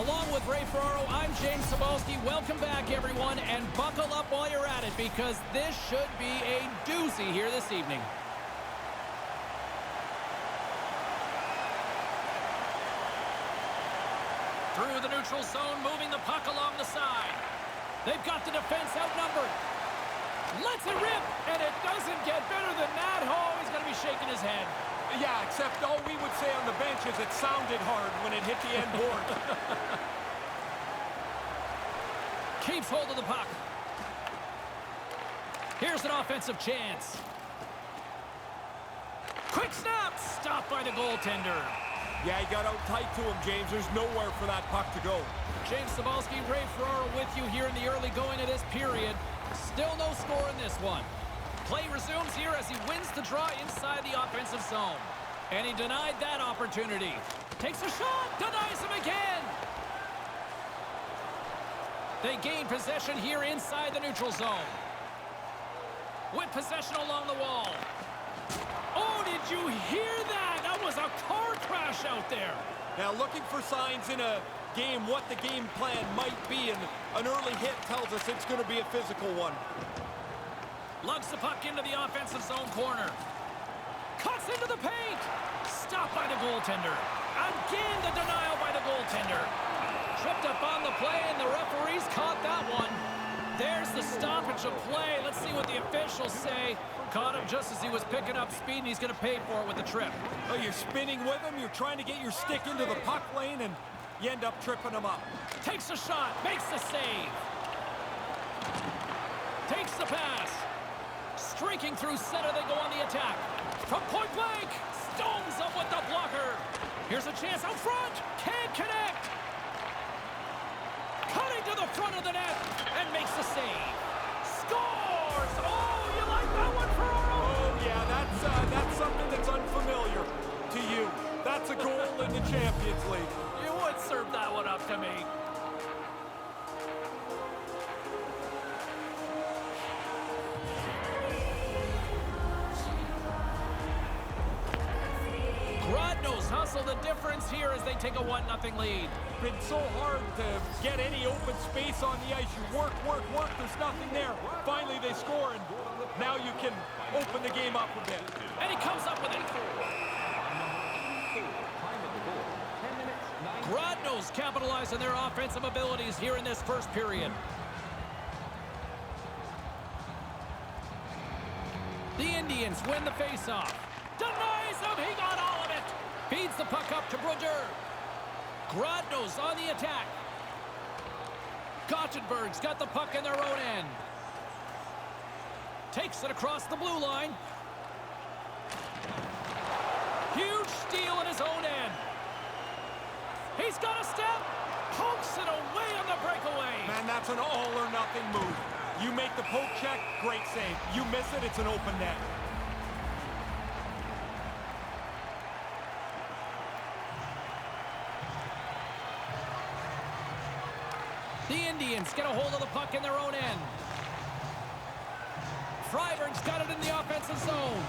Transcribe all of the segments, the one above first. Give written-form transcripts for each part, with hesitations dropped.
Along with Ray Ferraro, I'm James Cebulski. Welcome back, everyone, and buckle up while you're at it because this should be a doozy here this evening. Through the neutral zone, moving the puck along the side. They've got the defense outnumbered. Lets it rip, and it doesn't get better than that. Oh, he's going to be shaking his head. Yeah, except all we would say on the bench is it sounded hard when it hit the end board. Keeps hold of the puck. Here's an offensive chance. Quick snap! Stopped by the goaltender. Yeah, he got out tight to him, James. There's nowhere for that puck to go. James Cebulski, Ray Ferraro with you here in the early going of this period. Still no score in this one. Play resumes here as he wins the draw inside the offensive zone. And he denied that opportunity. Takes a shot, denies him again. They gain possession here inside the neutral zone. With possession along the wall. Oh, did you hear that? That was a car crash out there. Now looking for signs in a game what the game plan might be, and an early hit tells us it's going to be a physical one. Lugs the puck into the offensive zone corner. Cuts into the paint. Stopped by the goaltender. Again, the denial by the goaltender. Tripped up on the play, and the referees caught that one. There's the stoppage of play. Let's see what the officials say. Caught him just as he was picking up speed, and he's going to pay for it with the trip. Oh, you're spinning with him. You're trying to get your stick into the puck lane, and you end up tripping him up. Takes a shot. Makes the save. Takes the pass. Streaking through center, they go on the attack. From point blank, stones up with the blocker. Here's a chance out front. Can't connect. Cutting to the front of the net and makes the save. Scores! Oh, you like that one, Ferraro? Oh, yeah, that's something that's unfamiliar to you. That's a goal in the Champions League. You would serve that one up to me. Grodno's hustle the difference here as they take a 1-0 lead. Been so hard to get any open space on the ice. You work, there's nothing there. Finally they score, and now you can open the game up a bit. And he comes up with it. Grodno's capitalizing their offensive abilities here in this first period. The Indians win the faceoff. Denies him, he got all of it. Feeds the puck up to Brodeur. Grodno's on the attack. Gothenburg's got the puck in their own end. Takes it across the blue line. Huge steal in his own end. He's got a step. Pokes it away on the breakaway. Man, that's an all-or-nothing move. You make the poke check, great save. You miss it, it's an open net. The Indians get a hold of the puck in their own end. Freiberg's got it in the offensive zone.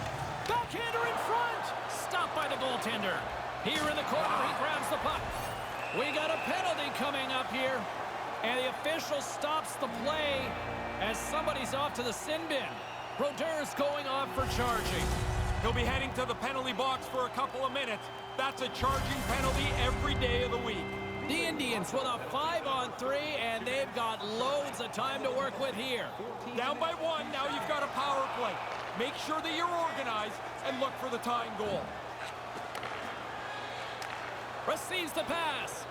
Backhander in front. Stopped by the goaltender. Here in the corner, he grabs the puck. We got a penalty coming up here. And the official stops the play as somebody's off to the sin bin. Brodeur's going off for charging. He'll be heading to the penalty box for a couple of minutes. That's a charging penalty every day of the week. The Indians with a 5-on-3, and they've got loads of time to work with here. Down by one, now you've got a power play. Make sure that you're organized and look for the tying goal. Receives the pass.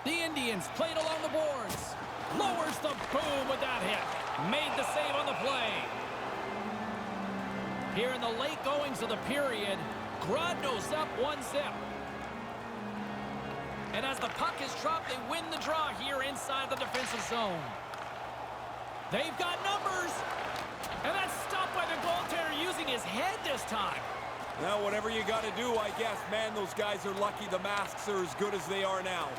The Indians played along the boards. Lowers the boom with that hit. Made the save on the play. Here in the late goings of the period, Grodno's up 1-0. And as the puck is dropped, they win the draw here inside the defensive zone. They've got numbers. And that's stopped by the goaltender using his head this time. Now, whatever you got to do, I guess. Man, those guys are lucky the masks are as good as they are now.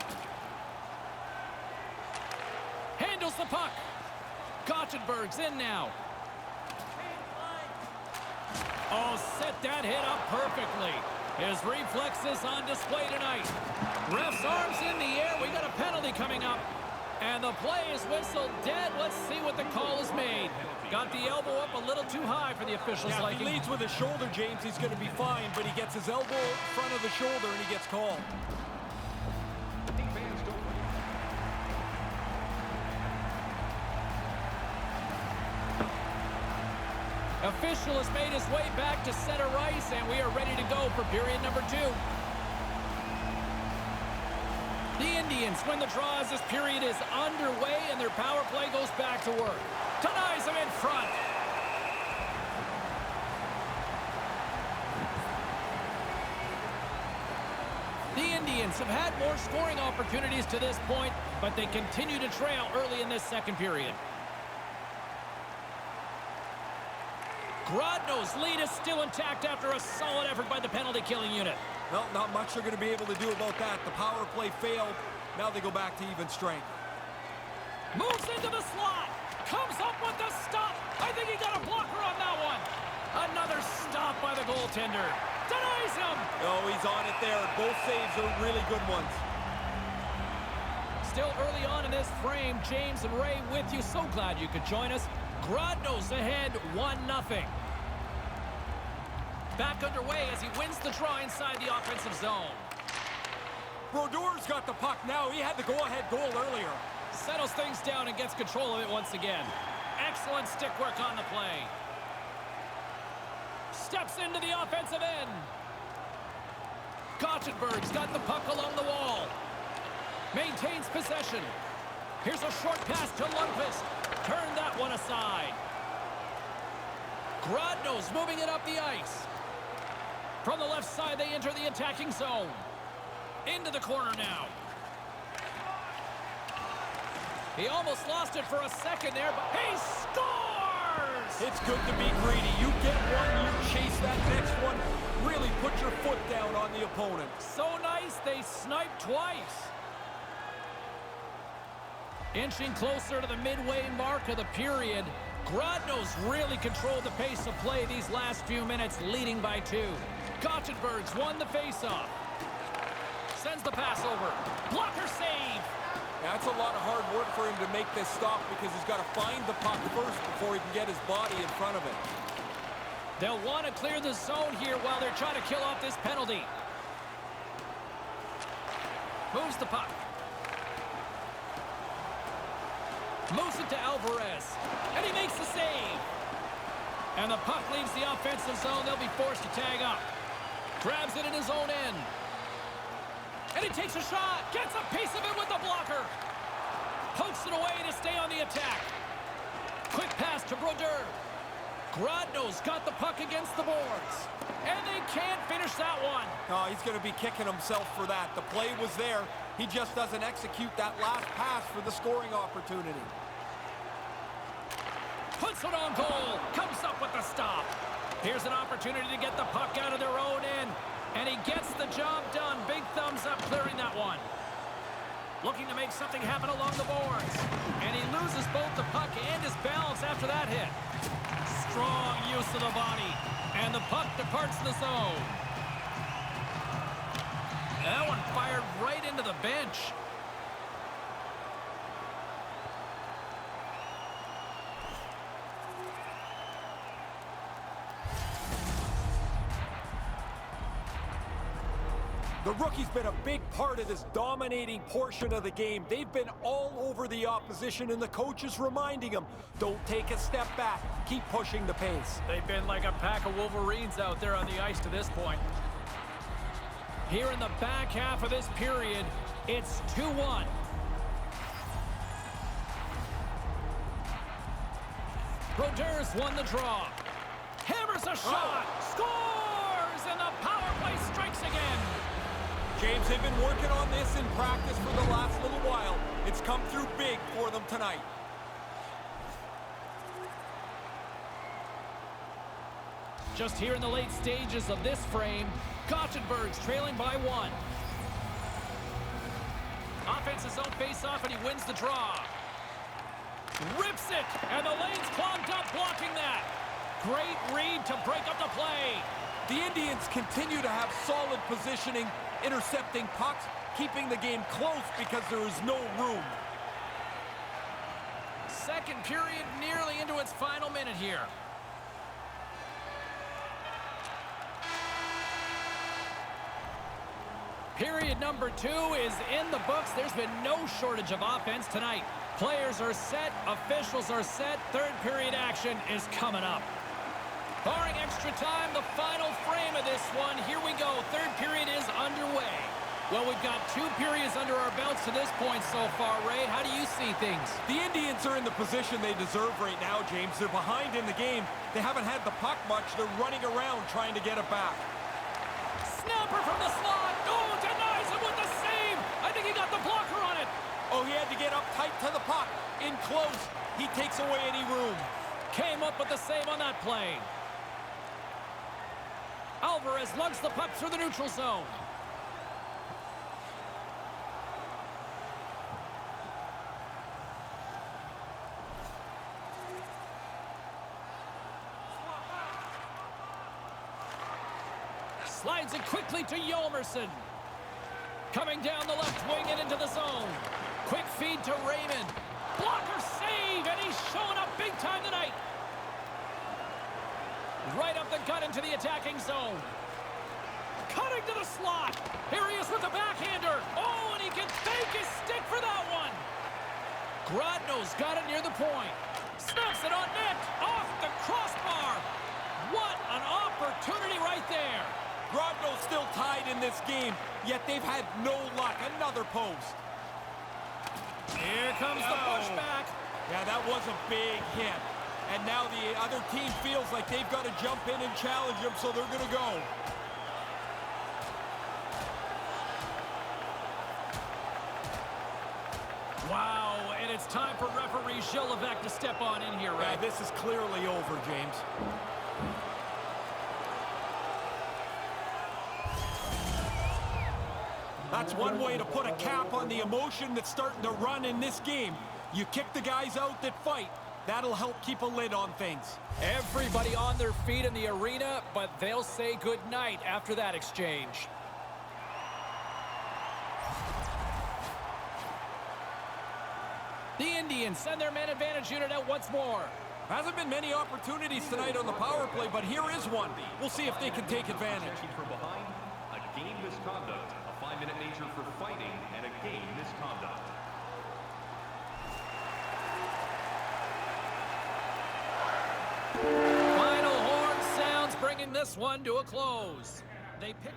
Handles the puck. Gothenburg's in now. Oh, set that hit up perfectly. His reflexes on display tonight. Ref's arms in the air. We got a penalty coming up. And the play is whistled dead. Let's see what the call is made. Got the elbow up a little too high for the officials' liking. If he leads with his shoulder, James, he's going to be fine. But he gets his elbow in front of the shoulder and he gets called. Official has made his way back to center ice, and we are ready to go for period number 2. The Indians win the draw as this period is underway, and their power play goes back to work. Denies him in front. The Indians have had more scoring opportunities to this point, but they continue to trail early in this second period. Grodno's lead is still intact after a solid effort by the penalty-killing unit. Well, not much they're going to be able to do about that. The power play failed. Now they go back to even strength. Moves into the slot. Comes up with the stop. I think he got a blocker on that one. Another stop by the goaltender. Denies him. Oh, he's on it there. Both saves are really good ones. Still early on in this frame, James and Ray with you. So glad you could join us. Grodno's ahead 1-0. Back underway as he wins the draw inside the offensive zone. Brodeur's got the puck now. He had the go-ahead goal earlier. Settles things down and gets control of it once again. Excellent stick work on the play. Steps into the offensive end. Gothenburg's got the puck along the wall. Maintains possession. Here's a short pass to Lundqvist. Turn that one aside. Grodno's moving it up the ice. From the left side, they enter the attacking zone. Into the corner now. He almost lost it for a second there, but he scores! It's good to be greedy. You get one, you chase that next one. Really put your foot down on the opponent. So nice, they sniped twice. Inching closer to the midway mark of the period, Grodno's really controlled the pace of play these last few minutes, leading by 2. Gothenburg's won the faceoff. Sends the pass over. Blocker save. That's a lot of hard work for him to make this stop because he's got to find the puck first before he can get his body in front of it. They'll want to clear the zone here while they're trying to kill off this penalty. Moves the puck. Moves it to Alvarez. And he makes the save. And the puck leaves the offensive zone. They'll be forced to tag up. Grabs it in his own end. And he takes a shot. Gets a piece of it with the blocker. Pokes it away to stay on the attack. Quick pass to Brodeur. Grodno's got the puck against the boards. And they can't finish that one. Oh, he's going to be kicking himself for that. The play was there. He just doesn't execute that last pass for the scoring opportunity. Puts it on goal. Comes up with the stop. Here's an opportunity to get the puck out of their own end. And he gets the job done. Big thumbs up clearing that one. Looking to make something happen along the boards. And he loses both the puck and his balance after that hit. Strong use of the body. And the puck departs the zone. That one fired right into the bench. The rookie's been a big part of this dominating portion of the game. They've been all over the opposition, and the coach is reminding them, don't take a step back. Keep pushing the pace. They've been like a pack of Wolverines out there on the ice to this point. Here in the back half of this period, it's 2-1. Brodeur's won the draw. Hammers a shot. Scores! And the power play strikes again. James, they've been working on this in practice for the last little while. It's come through big for them tonight. Just here in the late stages of this frame, Gothenburg's trailing by 1. Offense his own face-off, and he wins the draw. Rips it, and the lane's clogged up blocking that. Great read to break up the play. The Indians continue to have solid positioning, intercepting pucks, keeping the game close because there is no room. Second period nearly into its final minute here. Period number 2 is in the books. There's been no shortage of offense tonight. Players are set, officials are set, third period action is coming up. Barring extra time, the final frame of this one. Here we go. Third period is underway. Well, we've got 2 periods under our belts to this point so far, Ray. How do you see things? The Indians are in the position they deserve right now, James. They're behind in the game. They haven't had the puck much. They're running around trying to get it back. Snapper from the slot. Oh, denies him with the save. I think he got the blocker on it. Oh, he had to get up tight to the puck. In close. He takes away any room. Came up with the save on that play. Alvarez lugs the puck through the neutral zone. Slides it quickly to Yolmerson. Coming down the left wing and into the zone. Quick feed to Raymond. Blocker save, and he's showing up big time tonight. Right up the gut into the attacking zone. Cutting to the slot. Here he is with the backhander. Oh, and he can fake his stick for that one. Grodno's got it near the point. Snaps it on net. Off the crossbar. What an opportunity right there. Grodno's still tied in this game, yet they've had no luck. Another post. Here comes the pushback. Yeah, that was a big hit. And now the other team feels like they've got to jump in and challenge them, so they're going to go. Wow, and it's time for referee Gilevec to step on in here, right? Yeah, this is clearly over, James. That's one way to put a cap on the emotion that's starting to run in this game. You kick the guys out that fight. That'll help keep a lid on things. Everybody on their feet in the arena, but they'll say goodnight after that exchange. The Indians send their man advantage unit out once more. Hasn't been many opportunities tonight on the power play, but here is one. We'll see if they can take advantage. From behind, a game misconduct, a 5-minute major for fighting, and a game misconduct. Final horn sounds, bringing this one to a close. They pick.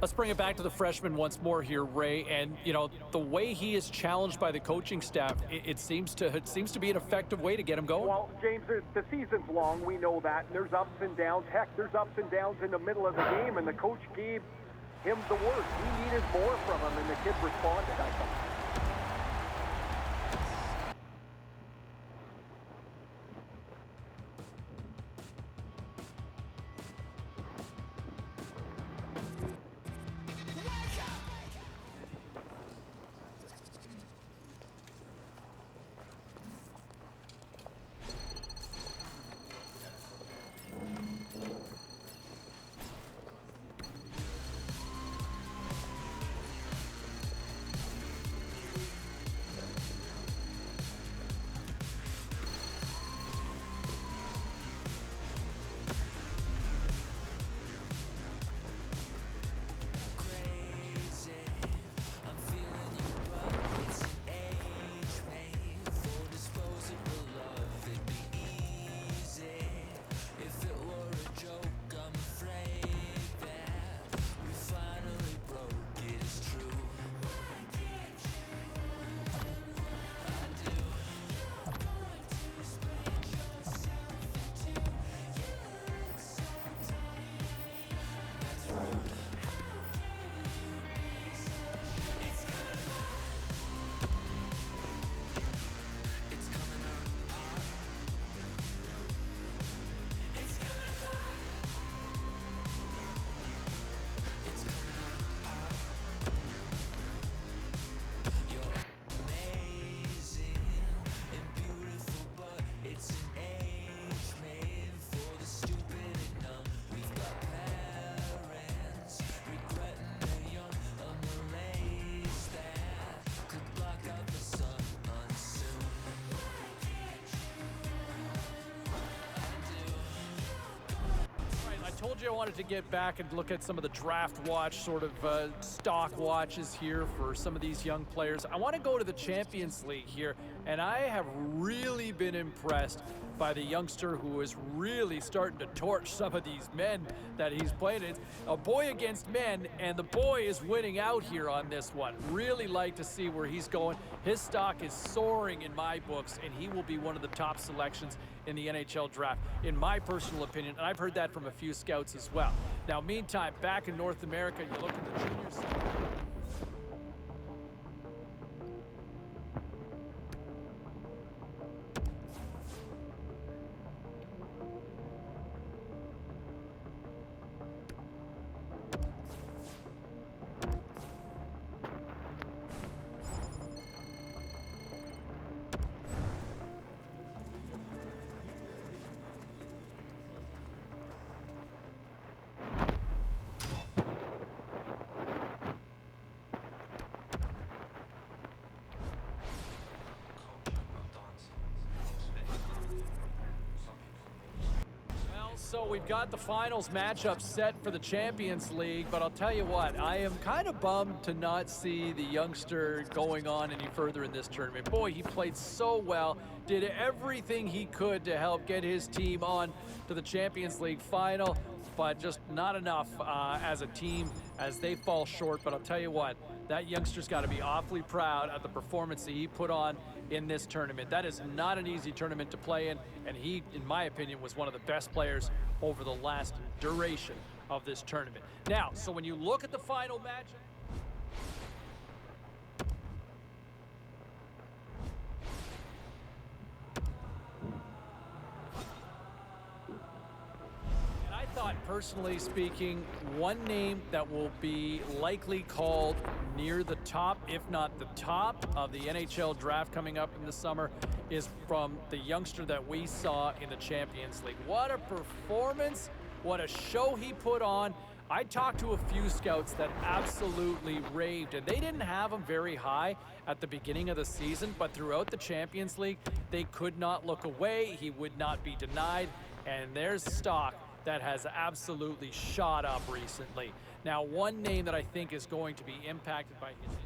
Let's bring it back to the freshman once more here, Ray. And, you know, the way he is challenged by the coaching staff, it seems to be an effective way to get him going. Well, James, the season's long. We know that. There's ups and downs. Heck, there's ups and downs in the middle of the game, and the coach gave him the work. He needed more from him, and the kid responded, I think. told you I wanted to get back and look at some of the draft watch, sort of stock watches here for some of these young players. I want to go to the Champions League here, and I have really been impressed by the youngster who is really starting to torch some of these men that he's playing. It's a boy against men, and the boy is winning out here on this one. Really like to see where he's going. His stock is soaring in my books, and he will be one of the top selections in the NHL draft, in my personal opinion, and I've heard that from a few scouts as well. Now, meantime, back in North America, you look at the juniors. So we've got the finals matchup set for the Champions League, but I'll tell you what, I am kind of bummed to not see the youngster going on any further in this tournament. Boy, he played so well, did everything he could to help get his team on to the Champions League final, but just not enough as a team as they fall short. But I'll tell you what, that youngster's got to be awfully proud of the performance that he put on in this tournament. That is not an easy tournament to play in, and he, in my opinion, was one of the best players over the last duration of this tournament. Now, so when you look at the final match, and I thought, personally speaking, one name that will be likely called near the top, if not the top, of the NHL draft coming up in the summer is from the youngster that we saw in the Champions League. What a performance, what a show he put on. I talked to a few scouts that absolutely raved, and they didn't have him very high at the beginning of the season, but throughout the Champions League, they could not look away. He would not be denied, and there's stock that has absolutely shot up recently. Now, one name that I think is going to be impacted by his...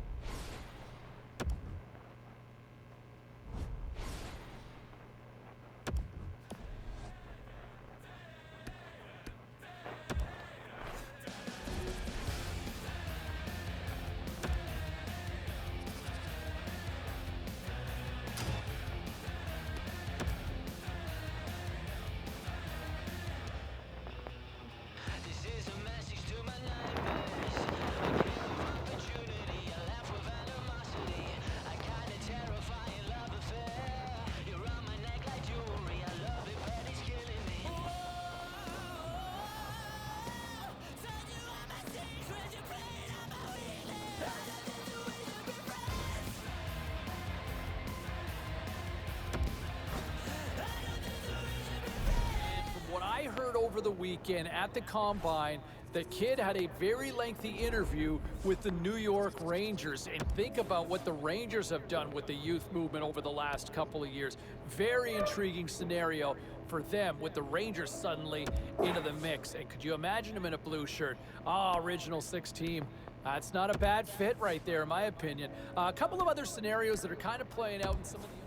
What I heard over the weekend at the Combine, the kid had a very lengthy interview with the New York Rangers. And think about what the Rangers have done with the youth movement over the last couple of years. Very intriguing scenario for them with the Rangers suddenly into the mix. And could you imagine him in a blue shirt? Original six team. That's not a bad fit right there, in my opinion. A couple of other scenarios that are kind of playing out in some of the...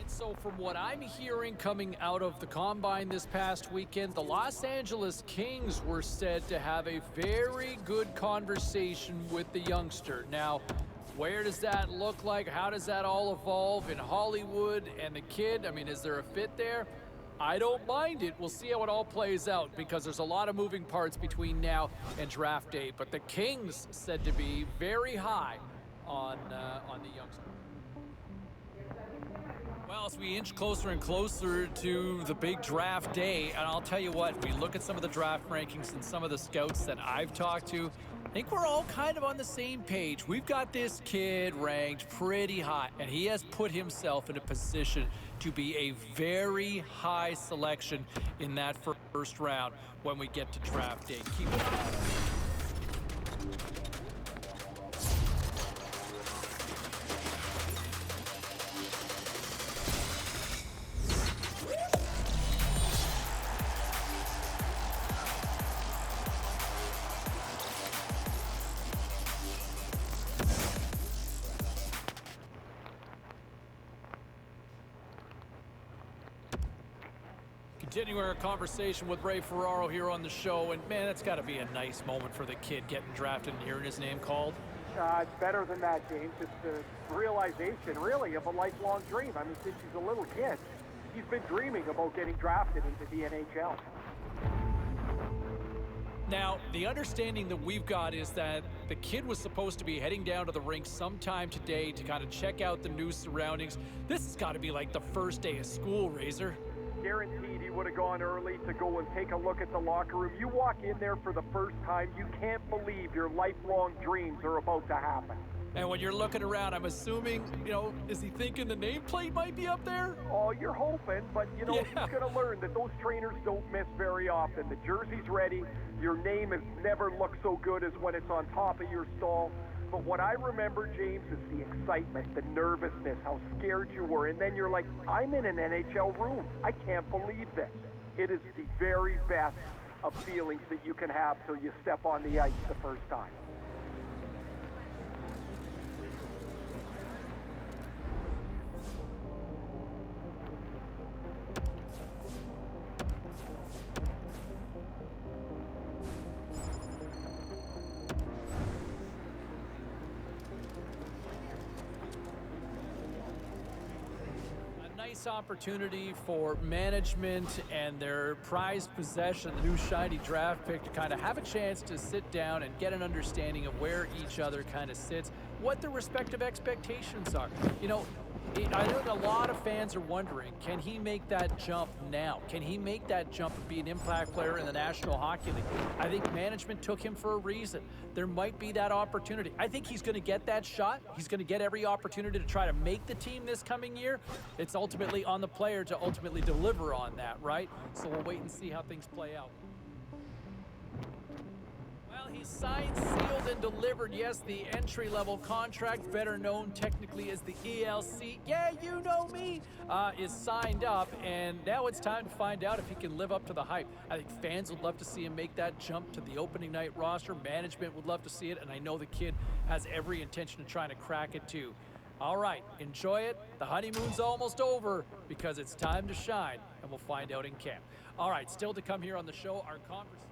So from what I'm hearing coming out of the Combine this past weekend, the Los Angeles Kings were said to have a very good conversation with the youngster. Now, where does that look like? How does that all evolve in Hollywood and the kid? I mean, is there a fit there? I don't mind it. We'll see how it all plays out because there's a lot of moving parts between now and draft day. But the Kings said to be very high on the youngster. Well, as we inch closer and closer to the big draft day, and I'll tell you what, we look at some of the draft rankings and some of the scouts that I've talked to, I think we're all kind of on the same page. We've got this kid ranked pretty high, and he has put himself in a position to be a very high selection in that first round when we get to draft day. Keep it on. Continuing our conversation with Ray Ferraro here on the show, and man, that's got to be a nice moment for the kid getting drafted and hearing his name called. It's better than that, James. It's the realization, really, of a lifelong dream. I mean, since he's a little kid, he's been dreaming about getting drafted into the NHL. Now, the understanding that we've got is that the kid was supposed to be heading down to the rink sometime today to kind of check out the new surroundings. This has got to be like the first day of school, Razor. Guaranteed he would have gone early to go and take a look at the locker room. You walk in there for the first time, you can't believe your lifelong dreams are about to happen. And when you're looking around, I'm assuming, is he thinking the nameplate might be up there? Oh, you're hoping, but, he's going to learn that those trainers don't miss very often. The jersey's ready. Your name has never looked so good as when it's on top of your stall. But what I remember, James, is the excitement, the nervousness, how scared you were. And then you're like, I'm in an NHL room. I can't believe this. It is the very best of feelings that you can have till you step on the ice the first time. Opportunity for management and their prized possession, the new shiny draft pick, to kind of have a chance to sit down and get an understanding of where each other kind of sits, what their respective expectations are. I know a lot of fans are wondering, can he make that jump now? Can he make that jump and be an impact player in the National Hockey League? I think management took him for a reason. There might be that opportunity. I think he's going to get that shot. He's going to get every opportunity to try to make the team this coming year. It's ultimately on the player to ultimately deliver on that, right? So we'll wait and see how things play out. He's signed, sealed, and delivered. Yes, the entry-level contract, better known technically as the ELC. Yeah, you know me, is signed up, and now it's time to find out if he can live up to the hype. I think fans would love to see him make that jump to the opening night roster. Management would love to see it, and I know the kid has every intention of trying to crack it too. All right, enjoy it. The honeymoon's almost over because it's time to shine, and we'll find out in camp. All right, still to come here on the show, our conversation.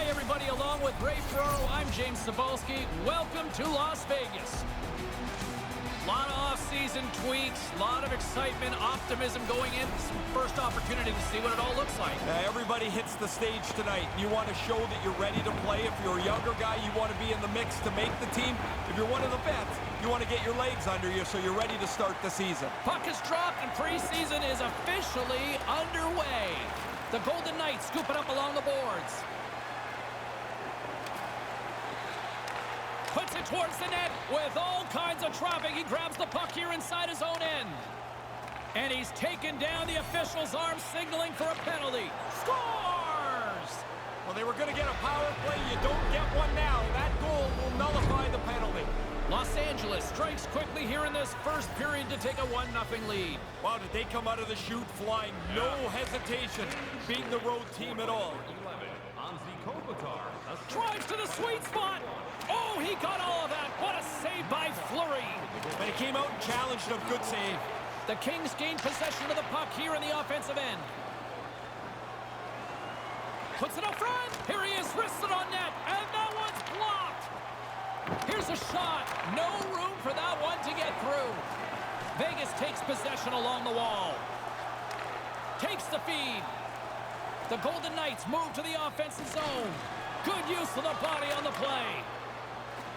Hi, everybody. Along with Ray Ferraro, I'm James Cebulski. Welcome to Las Vegas. A lot of off-season tweaks, a lot of excitement, optimism going in. First opportunity to see what it all looks like. Everybody hits the stage tonight. You want to show that you're ready to play. If you're a younger guy, you want to be in the mix to make the team. If you're one of the vets, you want to get your legs under you so you're ready to start the season. Puck is dropped and preseason is officially underway. The Golden Knights scoop it up along the boards. Puts it towards the net with all kinds of traffic. He grabs the puck here inside his own end. And he's taken down. The official's arm signaling for a penalty. Scores! Well, they were going to get a power play. You don't get one now. That goal will nullify the penalty. Los Angeles strikes quickly here in this first period to take a 1-0 lead. Wow, did they come out of the chute flying? No hesitation, beating the road team at all. Drives to the sweet spot. Oh, he got all of that. What a save by Fleury. But he came out and challenged him. Good save. The Kings gain possession of the puck here in the offensive end. Puts it up front. Here he is, wristed on net, and that one's blocked. Here's a shot. No room for that one to get through. Vegas takes possession along the wall. Takes the feed. The Golden Knights move to the offensive zone. Good use of the body on the play.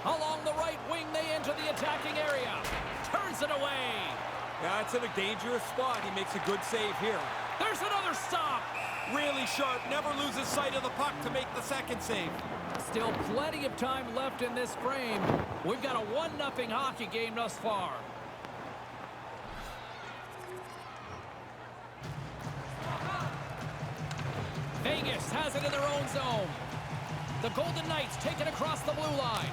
Along the right wing, they enter the attacking area. Turns it away. Yeah, it's in a dangerous spot. He makes a good save here. There's another stop. Really sharp. Never loses sight of the puck to make the second save. Still plenty of time left in this frame. We've got a 1-0 hockey game thus far. Vegas has it in their own zone. The Golden Knights take it across the blue line.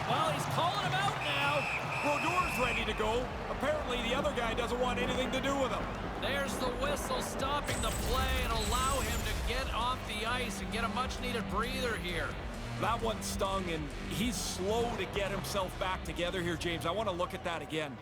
Well, he's calling him out now. Brodor's ready to go. Apparently, the other guy doesn't want anything to do with him. There's the whistle stopping the play and allow him to get off the ice and get a much-needed breather here. That one stung, and he's slow to get himself back together here, James. I want to look at that again.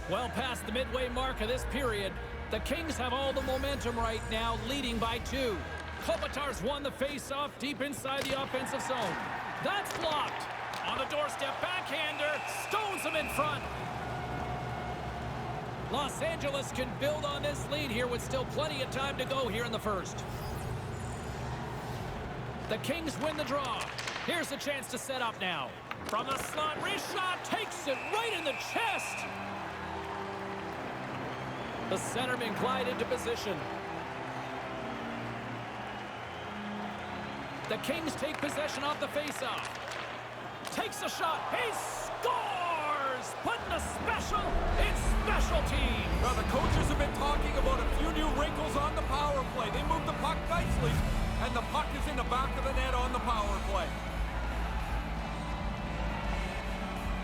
Well past the midway mark of this period, the Kings have all the momentum right now, leading by 2. Kopitar's won the face-off deep inside the offensive zone. That's blocked. On the doorstep, backhander, stones him in front. Los Angeles can build on this lead here with still plenty of time to go here in the first. The Kings win the draw. Here's a chance to set up now. From the slot, wrist shot takes it right in the chest. The centerman glide into position. The Kings take possession off the faceoff. Takes a shot. He scores! Putting a special in special teams. Well, the coaches have been talking about a few new wrinkles on the power play. They moved the puck nicely, and the puck is in the back of the net on the power play.